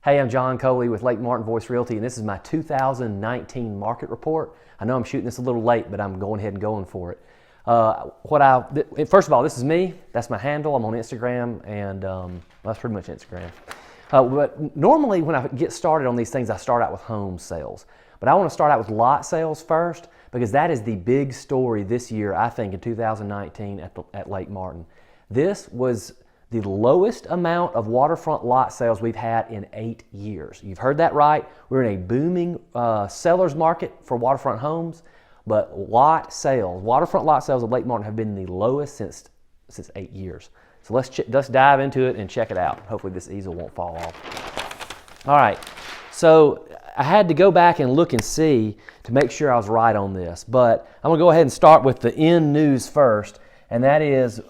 Hey, I'm John Coley with Lake Martin Voice Realty, and this is my 2019 market report. I know I'm shooting this a little late, but I'm going ahead and going for it. First of all, this is me. That's my handle. I'm on Instagram, and that's pretty much Instagram. But normally when I get started on these things, I start out with home sales. But I want to start out with lot sales first, because that is the big story this year, I think, in 2019 at Lake Martin. This was the lowest amount of waterfront lot sales we've had in 8 years. You've heard that right. We're in a booming seller's market for waterfront homes, but waterfront lot sales of Lake Martin have been the lowest since 8 years. So let's dive into it and check it out. Hopefully this easel won't fall off. All right, so I had to go back and look and see to make sure I was right on this, but I'm gonna go ahead and start with the end news first. And that is,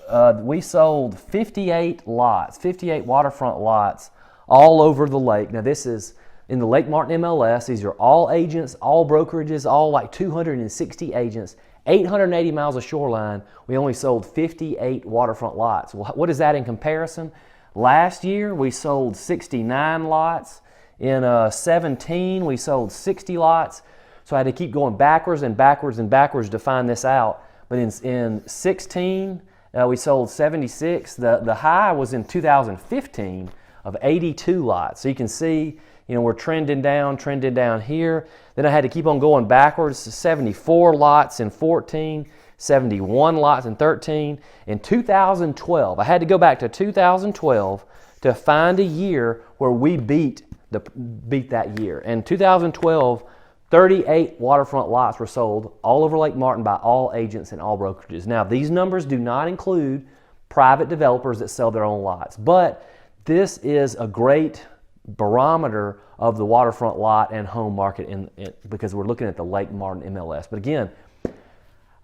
we sold 58 lots, 58 waterfront lots all over the lake. Now this is in the Lake Martin MLS. These are all agents, all brokerages, all like 260 agents, 880 miles of shoreline. We only sold 58 waterfront lots. What is that in comparison? Last year we sold 69 lots. In 17 we sold 60 lots. So I had to keep going backwards and backwards and backwards to find this out. But in 16, we sold 76. The high was in 2015 of 82 lots. So you can see, we're trending down here. Then I had to keep on going backwards. 74 lots in 14, 71 lots in 13. In 2012, I had to go back to 2012 to find a year where we beat that year. In 2012, 38 waterfront lots were sold all over Lake Martin by all agents and all brokerages. Now, these numbers do not include private developers that sell their own lots, but this is a great barometer of the waterfront lot and home market because we're looking at the Lake Martin MLS. But again,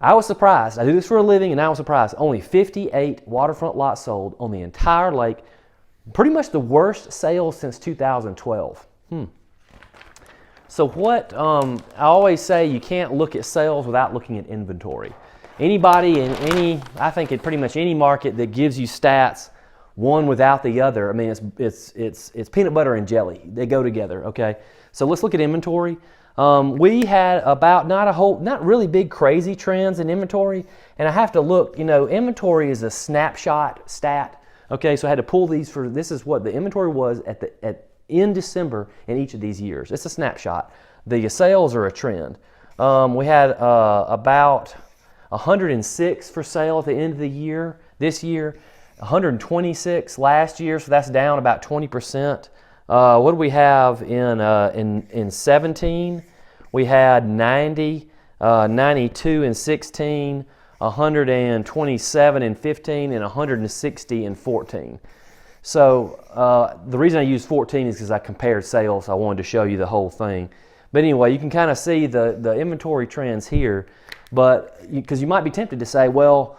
I was surprised. I do this for a living, and I was surprised. Only 58 waterfront lots sold on the entire lake. Pretty much the worst sales since 2012. So what I always say, you can't look at sales without looking at inventory. Anybody in I think in pretty much any market that gives you stats, one without the other, I mean, it's peanut butter and jelly. They go together, okay? So let's look at inventory. We had about not really big crazy trends in inventory, and I have to look, inventory is a snapshot stat, okay? So I had to pull these this is what the inventory was in December in each of these years. It's a snapshot. The sales are a trend. We had about 106 for sale at the end of the year. This year, 126 last year, so that's down about 20%. What do we have in 17? We had 90, 92 in 16, 127 in 15, and 160 in 14. So the reason I used 14 is because I compared sales. I wanted to show you the whole thing. But anyway, you can kind of see the inventory trends here. But because you might be tempted to say, well,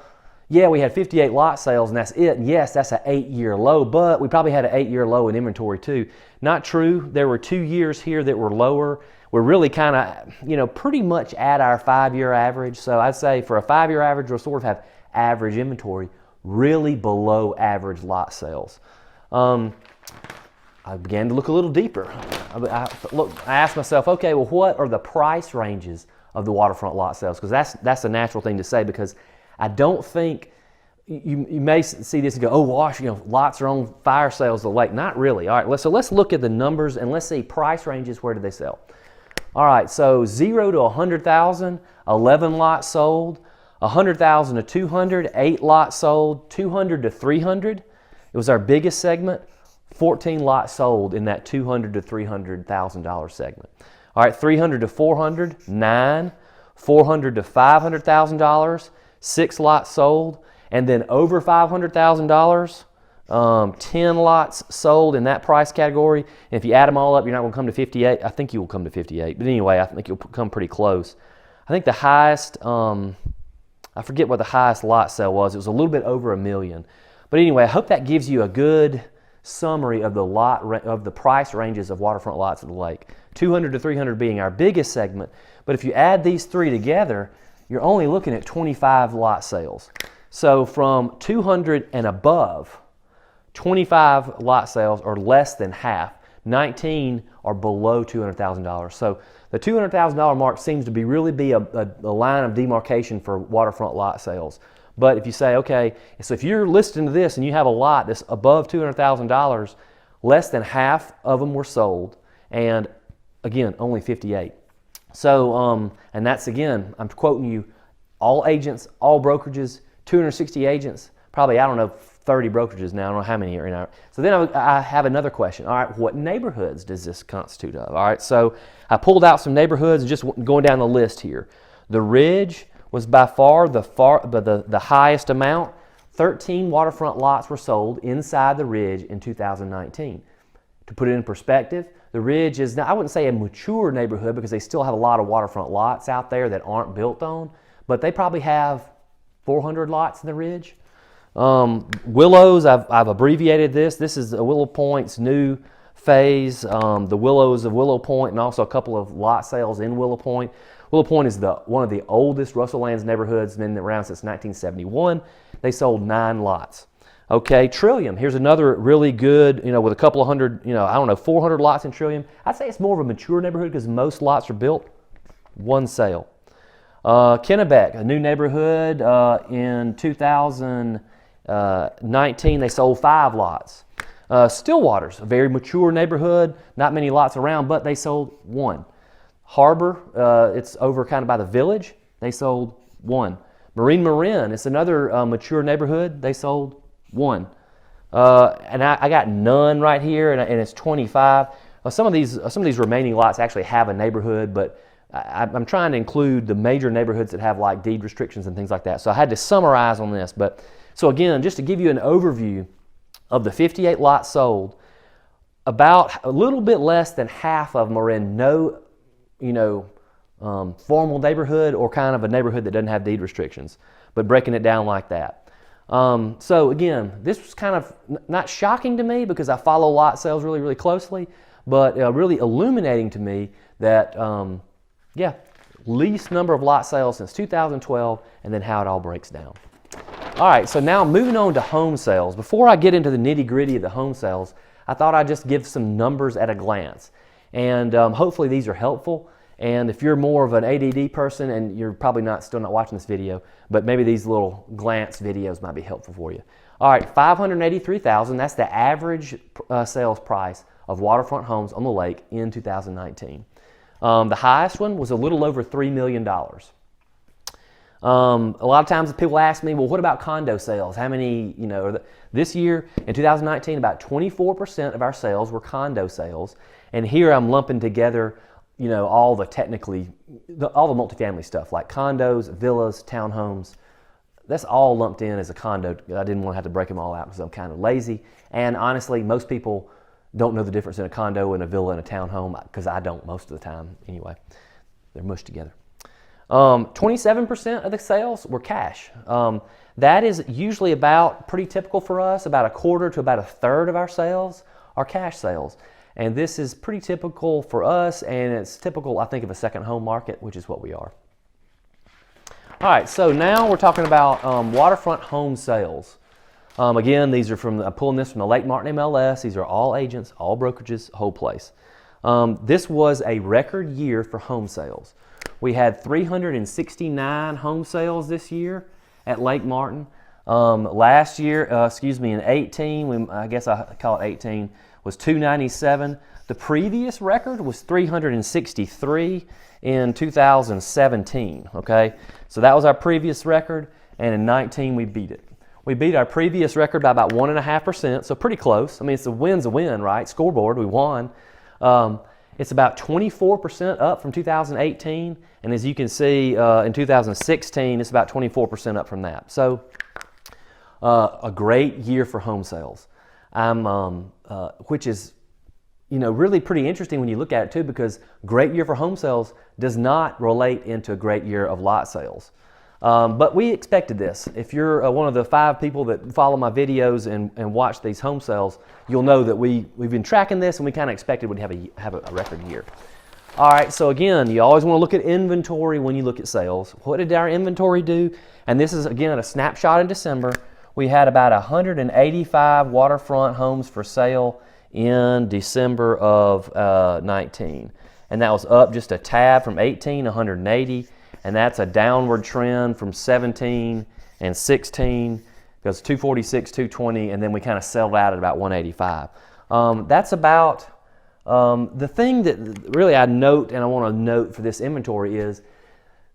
yeah, we had 58 lot sales and that's it. And yes, that's an 8-year low, but we probably had an 8-year low in inventory too. Not true. There were 2 years here that were lower. We're really kind of, pretty much at our 5-year average. So I'd say for a 5-year average, we'll sort of have average inventory, really below average lot sales. I began to look a little deeper. I asked myself, okay, well, what are the price ranges of the waterfront lot sales? Because that's a natural thing to say, because I don't think you may see this and go, oh gosh, lots are on fire sales of the lake. Not really. All right, so let's look at the numbers and let's see price ranges. Where do they sell? All right, so 0 to 100,000, 11 lots sold. 100,000 to 200, 8 lots sold. 200 to 300. It was our biggest segment, 14 lots sold in that $200,000 to $300,000 segment. All right, 300 to 400, 9, 400 to $500,000, 6 lots sold, and then over $500,000, 10 lots sold in that price category. And if you add them all up, you're not going to come to 58. I think you will come to 58, but anyway, I think you'll come pretty close. I think the highest, I forget what the highest lot sale was. It was a little bit over $1 million. But anyway, I hope that gives you a good summary of the price ranges of waterfront lots of the lake. 200 to 300 being our biggest segment. But if you add these three together, you're only looking at 25 lot sales. So from 200 and above, 25 lot sales are less than half. 19 are below $200,000. So the $200,000 mark seems to be really be a line of demarcation for waterfront lot sales. But if you say, okay, so if you're listening to this and you have a lot that's above $200,000, less than half of them were sold, and again, only 58. So, and that's again, I'm quoting you, all agents, all brokerages, 260 agents, probably, I don't know, 30 brokerages now, I don't know how many are in our. So then I have another question. All right, what neighborhoods does this constitute of? All right, so I pulled out some neighborhoods and just going down the list here. The Ridge was by far the highest amount. 13 waterfront lots were sold inside the Ridge in 2019. To put it in perspective, the Ridge is, now I wouldn't say a mature neighborhood because they still have a lot of waterfront lots out there that aren't built on, but they probably have 400 lots in the Ridge. Willows, I've abbreviated this. This is Willow Point's new phase, the Willows of Willow Point, and also a couple of lot sales in Willow Point. Willow Point is one of the oldest Russell Lands neighborhoods, been around since 1971. They sold 9 lots. Okay, Trillium, here's another really good, with a couple of hundred, I don't know, 400 lots in Trillium. I'd say it's more of a mature neighborhood because most lots are built. 1 sale. Kennebec, a new neighborhood, in 2019, they sold 5 lots. Stillwater's a very mature neighborhood, not many lots around, but they sold 1. Harbor, it's over kind of by the Village, they sold 1. Marin, it's another mature neighborhood, they sold 1. And I got none right here, and it's 25. Some of these remaining lots actually have a neighborhood, but I'm trying to include the major neighborhoods that have like deed restrictions and things like that. So I had to summarize on this. But so again, just to give you an overview of the 58 lots sold, about a little bit less than half of them are in no, formal neighborhood or kind of a neighborhood that doesn't have deed restrictions, but breaking it down like that. So again, this was kind of not shocking to me because I follow lot sales really, really closely, but really illuminating to me that, least number of lot sales since 2012, and then how it all breaks down. All right, so now moving on to home sales. Before I get into the nitty-gritty of the home sales, I thought I'd just give some numbers at a glance. And hopefully these are helpful. And if you're more of an ADD person, and you're probably still not watching this video, but maybe these little glance videos might be helpful for you. All right, $583,000, that's the average sales price of waterfront homes on the lake in 2019. The highest one was a little over $3 million. A lot of times people ask me, well, what about condo sales? How many, this year in 2019, about 24% of our sales were condo sales. And here I'm lumping together, all the multifamily stuff like condos, villas, townhomes. That's all lumped in as a condo. I didn't want to have to break them all out because I'm kind of lazy. And honestly, most people don't know the difference in a condo and a villa and a townhome because I don't most of the time anyway. They're mushed together. 27% of the sales were cash. That is usually pretty typical for us. About a quarter to about a third of our sales are cash sales. And this is pretty typical for us, and it's typical, I think, of a second home market, which is what we are. All right, so now we're talking about waterfront home sales. Again, these are I'm pulling this from the Lake Martin MLS. These are all agents, all brokerages, whole place. This was a record year for home sales. We had 369 home sales this year at Lake Martin. Last year, in 18, I guess I call it 18, was 297. The previous record was 363 in 2017, okay? So that was our previous record, and in 19 we beat it. We beat our previous record by about 1.5%, so pretty close. I mean, it's a win's a win, right? Scoreboard, we won. It's about 24% up from 2018, and as you can see, in 2016, it's about 24% up from that. So, a great year for home sales, which is, really pretty interesting when you look at it too, because great year for home sales does not relate into a great year of lot sales. But we expected this. If you're one of the 5 people that follow my videos and watch these home sales, you'll know that we've been tracking this, and we kind of expected we'd have a record year. All right, so again, you always want to look at inventory when you look at sales. What did our inventory do? And this is, again, a snapshot in December. We had about 185 waterfront homes for sale in December of 19. And that was up just a tad from 18, 180. And that's a downward trend from 17 and 16. Goes 246, 220, and then we kind of settled out at about 185. That's about the thing that really I note, and I want to note for this inventory is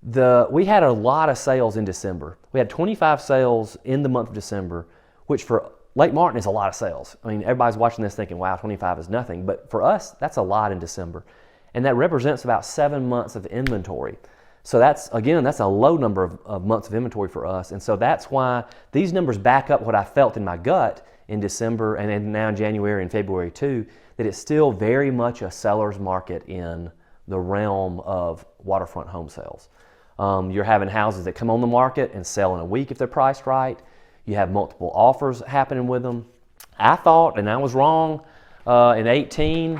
we had a lot of sales in December. We had 25 sales in the month of December, which for Lake Martin is a lot of sales. I mean, everybody's watching this thinking, wow, 25 is nothing. But for us, that's a lot in December. And that represents about 7 months of inventory. So that's a low number of months of inventory for us. And so that's why these numbers back up what I felt in my gut in December and now in January and February too, that it's still very much a seller's market in the realm of waterfront home sales. You're having houses that come on the market and sell in a week if they're priced right. You have multiple offers happening with them. I thought, and I was wrong, in 18,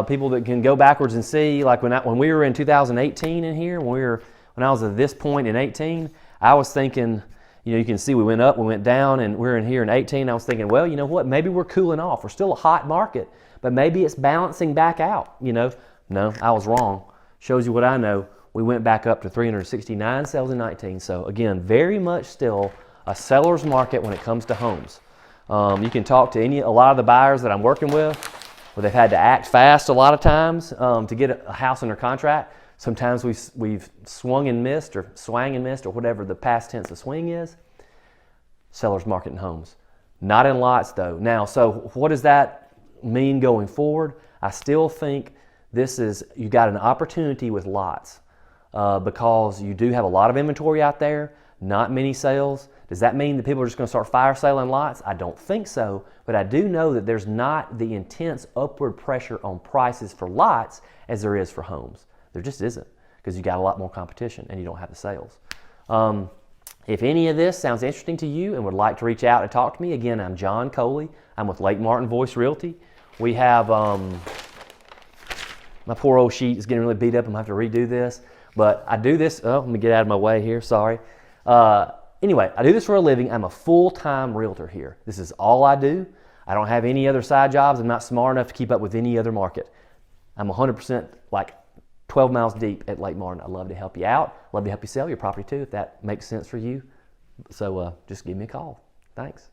people that can go backwards and see, like when we were in 2018 in here, when I was at this point in 18, I was thinking, you can see we went up, we went down, and we're in here in 18. I was thinking, well, you know what? Maybe we're cooling off. We're still a hot market, but maybe it's balancing back out. No, I was wrong. Shows you what I know. We went back up to 369 sales in 19. So again, very much still a seller's market when it comes to homes. You can talk to a lot of the buyers that I'm working with, where they've had to act fast a lot of times to get a house under contract. Sometimes we've swung and missed or swang and missed or whatever the past tense of swing is. Seller's market in homes. Not in lots though. Now, so what does that mean going forward? I still think you got an opportunity with lots because you do have a lot of inventory out there, not many sales. Does that mean that people are just going to start fire selling lots? I don't think so, but I do know that there's not the intense upward pressure on prices for lots as there is for homes. There just isn't, because you got a lot more competition and you don't have the sales. If any of this sounds interesting to you and would like to reach out and talk to me, again, I'm John Coley. I'm with Lake Martin Voice Realty. We have, my poor old sheet is getting really beat up. I'm going to have to redo this. But I do this, let me get out of my way here, sorry. Anyway, I do this for a living. I'm a full-time realtor here. This is all I do. I don't have any other side jobs. I'm not smart enough to keep up with any other market. I'm 100% like 12 miles deep at Lake Martin. I'd love to help you out. Love to help you sell your property too, if that makes sense for you. So just give me a call. Thanks.